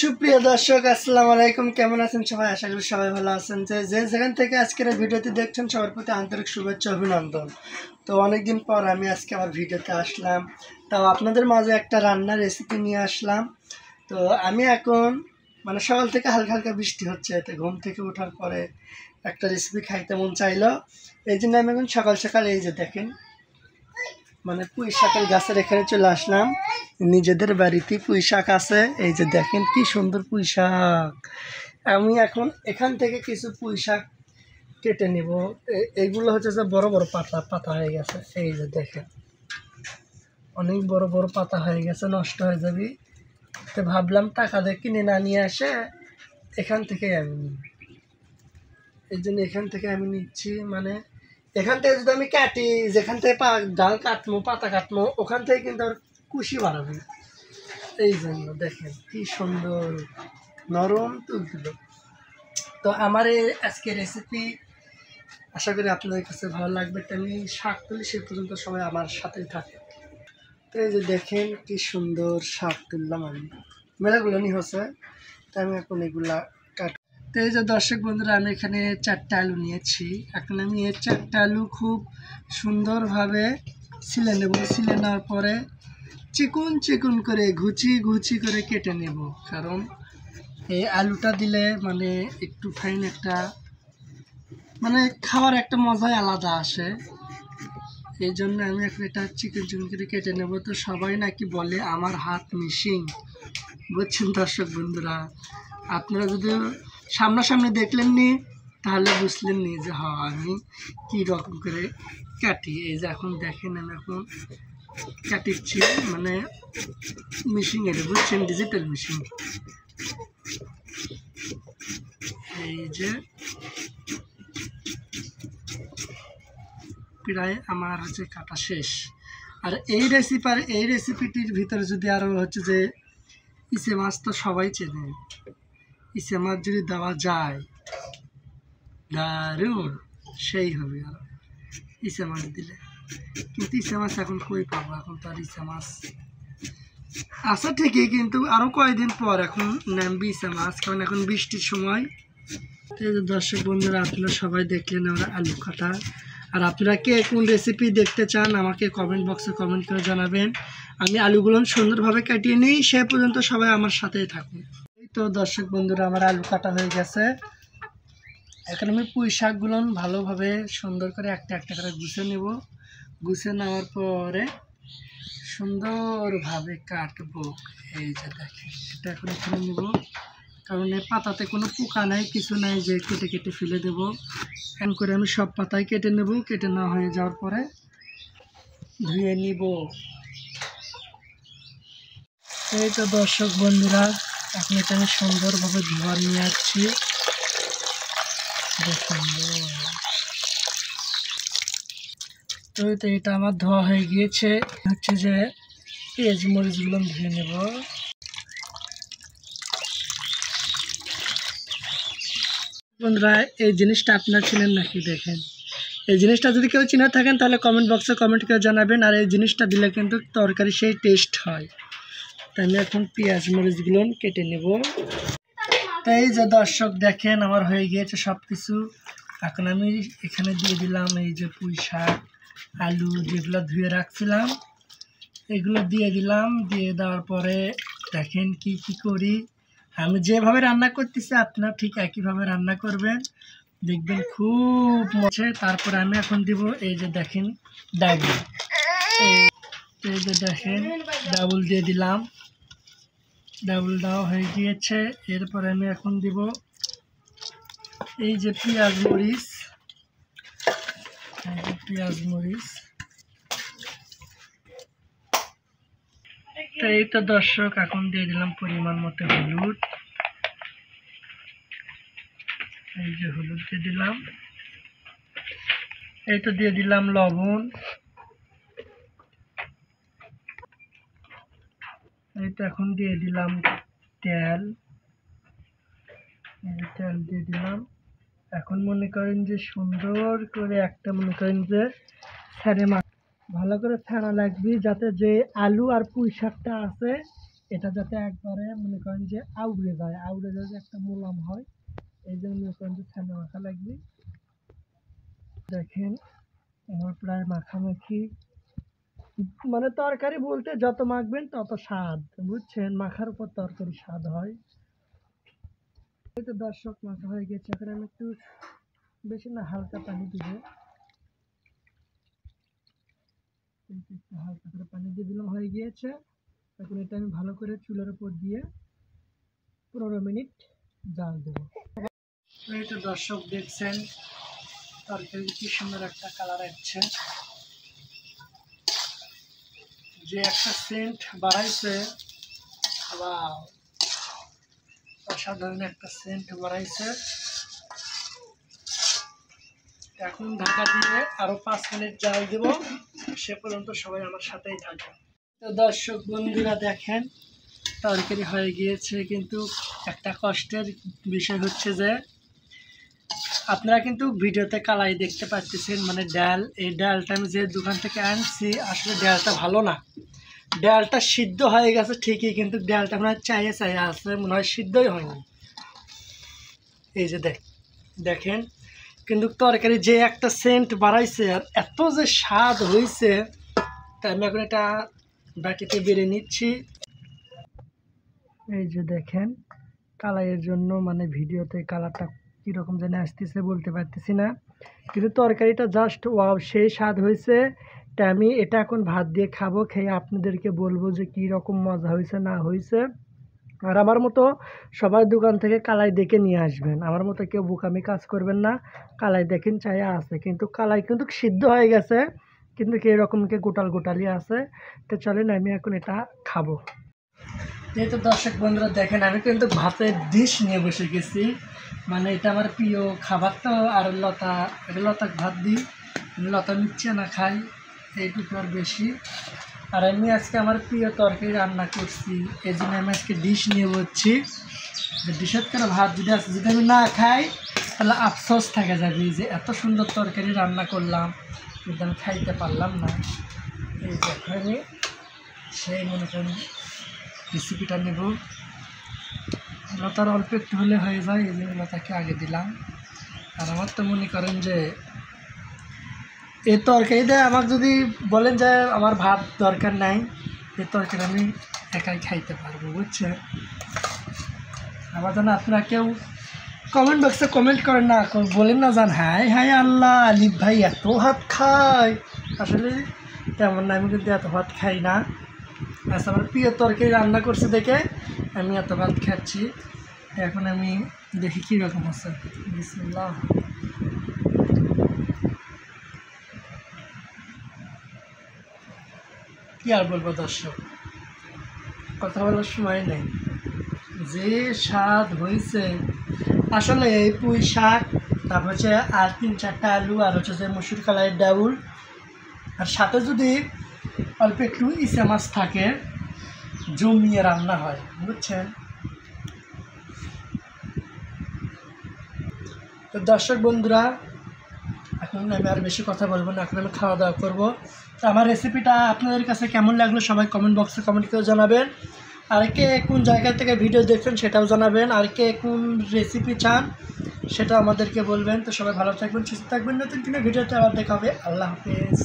সুপ্রিয় দর্শক আসসালামু আলাইকুম, কেমন আছেন সবাই? আশা করি সবাই ভালো আছেন। যে যেখান থেকে আজকের এই ভিডিওটি দেখছেন সবার প্রতি আন্তরিক শুভেচ্ছা অভিনন্দন। তো অনেকদিন পর আমি আজকে আমার ভিডিওতে আসলাম, তাও আপনাদের মাঝে একটা রান্নার রেসিপি নিয়ে আসলাম। তো আমি এখন সকাল থেকে হালকা হালকা বৃষ্টি হচ্ছে, তো ঘুম থেকে ওঠার পরে একটা রেসিপি খাইতে মন চাইলো। এই জন্য আমি এখন সকাল সকাল এই যে দেখেন পুঁই শাকের গাছের এখানে চলে আসলাম। নিজেদের বাড়িতে পুঁই শাক আছে, এই যে দেখেন কি সুন্দর পুঁই শাক। আমি এখন এখান থেকে কিছু পুঁই শাক কেটে নেব। এইগুলো হচ্ছে যে বড় বড় পাতা পাতা হয়ে গেছে, এই যে দেখেন অনেক বড় বড় পাতা হয়ে গেছে, নষ্ট হয়ে যাবে। তো ভাবলাম টাকা দিয়ে কিনে না নিয়ে আসে এখান থেকে আমি নিই, এই জন্য এখান থেকে আমি নিচ্ছি। এখান থেকে যদি আমি কাটি, যেখান থেকে ডাল কাটবো পাতা কাটবো ওখান থেকে কিন্তু আর কুশি বাড়াবে। এই জন্য দেখেন কি সুন্দর নরম তুলতুলো। তো আমার এই আজকে রেসিপি আশা করি আপনাদের কাছে ভালো লাগবে। তো আমি শাক তুলি সে পর্যন্ত সবাই আমার সাথেই থাকে। তো এই যে দেখেন কি সুন্দর শাক তুললাম আমি, মেলাগুলো নি হচ্ছে। তো আমি এখন এগুলা কাট। তো এই যে দর্শক বন্ধুরা, আমি এখানে 4টা আলু নিয়েছি। এখন আমি এই 4টা আলু খুব সুন্দরভাবে ছিলে নেব। ছিলে নেওয়ার পরে চিকুন চিকুন করে ঘুচি ঘুচি করে কেটে নেব, কারণ এই আলুটা দিলে একটু ফাইন একটা খাওয়ার একটা মজাই আলাদা আসে। এই জন্য আমি এখন এটা চিকুন চিকুন করে কেটে নেব। তো সবাই নাকি বলে আমার হাত মিশিং, বুঝছেন দর্শক বন্ধুরা? আপনারা যদি সামনাসামনি দেখলেন নি তাহলে বুঝলেন নি যে হ্যাঁ আমি কী রকম করে কাটি। এই যে এখন দেখেন আমি এখন কাটিচ্ছি, মিশিং এটা, বুঝছেন? Digital missing. এই যে প্রায় আমার হচ্ছে কাটা শেষ। আর এই রেসিপিটির ভিতরে যদি আরও হচ্ছে যে ইসে মাছ, তো সবাই চেনে। ইসে মাছ যদি দেওয়া যায় দারুণ সেই হবে আর ইসে মাছ দিলে। কিন্তু ইসে মাছ এখন কই পাবো? এখন তো আর ইসে মাছ আছে ঠিকই, কিন্তু আরও কয়েকদিন পর এখন নামবি ইসে মাছ, কারণ এখন বৃষ্টির সময়। এই যে দর্শক বন্ধুরা, আপনারা সবাই দেখলেন আমরা আলু কাটা। আর আপনারা কে কোন রেসিপি দেখতে চান আমাকে কমেন্ট বক্সে কমেন্ট করে জানাবেন। আমি আলুগুলো সুন্দরভাবে কাটিয়ে নিই, সে পর্যন্ত সবাই আমার সাথেই থাকুন। এই তো দর্শক বন্ধুরা, আমার আলু কাটা হয়ে গেছে। এখন আমি পুঁই শাকগুলো ভালোভাবে সুন্দর করে একটা একটা করে গুছিয়ে নেব। গুছিয়ে নেওয়ার পরে সুন্দরভাবে কাটবো। এই যে দেখেন এটা এখন এখানে নেব, কারণ এই পাতাতে কোনো পোকা নাই, কিছু নাই যে কেটে কেটে ফেলে দেবো। এমন করে আমি সব পাতায় কেটে নেব। কেটে নেওয়া হয়ে যাওয়ার পরে ধুয়ে নিব। এই তো দর্শক বন্ধুরা, এখন এটা আমি সুন্দরভাবে ধোয়া নিয়ে আসছি। তো এটা আমার ধোয়া হয়ে গিয়েছে। হচ্ছে যে পেঁয়াজ মরিচগুলো ধুয়ে নেব। বন্ধুরা, এই জিনিসটা আপনারা চিনেন নাকি? দেখেন এই জিনিসটা যদি কেউ চিনে থাকেন তাহলে কমেন্ট বক্সে কমেন্ট করে জানাবেন। আর এই জিনিসটা দিলে কিন্তু তরকারি সেই টেস্ট হয়। তাই আমি এখন পেঁয়াজ মরিচগুলো কেটে নেব। তাই এই যে দর্শক দেখেন আমার হয়ে গিয়েছে সব কিছু। এখন আমি এখানে দিয়ে দিলাম এই যে পুঁই শাক, আলু যেগুলো ধুয়ে রাখছিলাম এগুলো দিয়ে দিলাম। দিয়ে দেওয়ার পরে দেখেন কি কি করি। আমি যেভাবে রান্না করতেছি আপনারা ঠিক একইভাবে রান্না করবেন, দেখবেন খুব মজা। তারপরে আমি এখন দিব এই যে দেখেন ডাবল। এই যে দেখেন ডাবল দিয়ে দিলাম। ডাবল দেওয়া হয়ে গিয়েছে। এরপরে আমি এখন দিব এই যে পেঁয়াজ মরিচ। এই যে পেঁয়াজ মরিচ। তো এই তো দর্শক, এখন দিয়ে দিলাম পরিমাণ মতো হলুদ। এই যে হলুদ দিয়ে দিলাম। এই তো দিয়ে দিলাম লবণ। এই তো এখন দিয়ে দিলাম তেল। এই যে তেল দিয়ে দিলাম। এখন মনে করেন যে সুন্দর করে একটা ফেনে ভালো করে ফেনা লাগবে, যাতে যে আলু আর পুঁই শাকটা আছে এটা যাতে একবারে মনে করেন যে আউড়ে যায়, আউড়ে যায় যে একটা মোলাম হয়, এই জন্য মনে করেন যে ছানা মাখা লাগবে। দেখেন আমার প্রায় মাখামাখি, মানে তরকারি বলতে যত মাখবেন তত স্বাদ, বুঝছেন, মাখার উপর তরকারি স্বাদ হয়। এই তো দর্শক মাখা হয়ে গেছে, এখন আমি একটু বেশি না হালকা পানি দিব, একটু হালকা করে পানি দিয়ে দিলাম, হয়ে গিয়েছে। এখন এটা আমি ভালো করে চুলার উপর দিয়ে 15 মিনিট জাল দেব। এই তো দর্শক দেখছেন তরকারি কি সুন্দর একটা কালার আসছে, যে একটা সেন্ট বাড়াইছে, ওয়াও, অসাধারণ একটা সেন্ট বাড়াইছে। এখন ঢাকা দিয়ে আরো 5 মিনিট জাল দেব, সে পর্যন্ত সবাই আমার সাথেই থাকবে। তো দর্শক বন্ধুরা দেখেন তরকারি হয়ে গিয়েছে, কিন্তু একটা কষ্টের বিষয় হচ্ছে যে আপনারা কিন্তু ভিডিওতে কালাই দেখতে পাচ্ছেন, মানে ডাল, এই ডালটা আমি যে দোকান থেকে আনছি আসলে ডালটা ভালো না। ডালটা সিদ্ধ হয়ে গেছে ঠিকই, কিন্তু ডালটা মনে হয় চাইয়ে আছে, মনে হয় সিদ্ধই হয়নি। এই যে দেখেন, কিন্তু তরকারি যে একটা সেন্ট বাড়াইছে আর এত যে স্বাদ হয়েছে, তাই আমি এখন এটা বাটিতে বেড়ে নিচ্ছি। এই যে দেখেন কালাইয়ের জন্য মানে ভিডিওতে কালারটা কীরকম যেন আসতেছে বলতে পারতেছি না, কিন্তু তরকারিটা জাস্ট ওয়াও, সেই স্বাদ হয়েছে। তাই আমি এটা এখন ভাত দিয়ে খাবো, খেয়ে আপনাদেরকে বলবো যে কী রকম মজা হয়েছে না হয়েছে। আর আমার মতো সবাই দোকান থেকে কালাই দেখে নিয়ে আসবেন, আমার মতো কেউ বোকামি কাজ করবেন না। কালাই দেখেন চাইয়া আছে, কিন্তু কালাই কিন্তু সিদ্ধ হয়ে গেছে, কিন্তু এরকমকে গোটাল গোটালি আছে। তো চলেন আমি এখন এটা খাবো। এই তো দর্শক বন্ধুরা দেখেন আমি কিন্তু ভাতের ডিশ নিয়ে বসে গেছি, মানে এটা আমার প্রিয় খাবার। তো আর লতা ভাত দিই, লতা নিচ্ছে না খাই, এইটুকু আর বেশি। আর আমি আজকে আমার প্রিয় তরকারি রান্না করছি, এই জন্য আমি আজকে ডিশ নিয়ে বসছি। ডিশের করে ভাত যদি আছে, যদি আমি না খাই তাহলে আফসোস থাকে যাবে যে এত সুন্দর তরকারি রান্না করলাম কিন্তু আমি খাইতে পারলাম না। এই দেখো আমি সেই মনে করেন রেসিপিটা নেব, লতার অল্প একটু হলে হয়ে যায়, এই জন্য লতাকে আগে দিলাম। আর আমার তো মনে করেন যে এই তরকারিটা আমাকে যদি বলেন যে আমার ভাত দরকার নাই, এই তরকারি আমি একাই খাইতে পারবো, বুঝছেন। আমার জন্য আপনারা কেউ কমেন্ট বক্সে কমেন্ট করেন না, বলেন না জান হাই হাই আল্লাহ আলিফ ভাই এত ভাত খায়, আসলে তেমন না, আমি কিন্তু এত ভাত খাই না। আচ্ছা আমার প্রিয় তরকারি রান্না করছি দেখে আমি এত ভাত খাচ্ছি। এখন আমি দেখি কীরকম আছে। বিসমিল্লাহ। কি আর বলবো দর্শক, কথা বলার সময় নেই, যে স্বাদ হয়েছে। আসলে এই পুঁই শাক, তারপর হচ্ছে আর 3-4টা আলু, আর হচ্ছে যে মসুর কালারের ডাউল, আর সাথে যদি অল্প একটু ইচা মাছ থাকে, জমিয়ে রান্না হয়, বুঝছেন। তো দর্শক বন্ধুরা এখন আমি আর বেশি কথা বলবো না, এখন আমি খাওয়া দাওয়া করবো। তো আমার রেসিপিটা আপনাদের কাছে কেমন লাগলো সবাই কমেন্ট বক্সে কমেন্ট করে জানাবেন। আর কে কোন জায়গা থেকে ভিডিও দেখছেন সেটাও জানাবেন, আর কে কোন রেসিপি চান সেটা আমাদেরকে বলবেন। তো সবাই ভালো থাকবেন, সুস্থ থাকবেন, নতুন কোনো ভিডিওতে আবার দেখা হবে। আল্লাহ হাফেজ।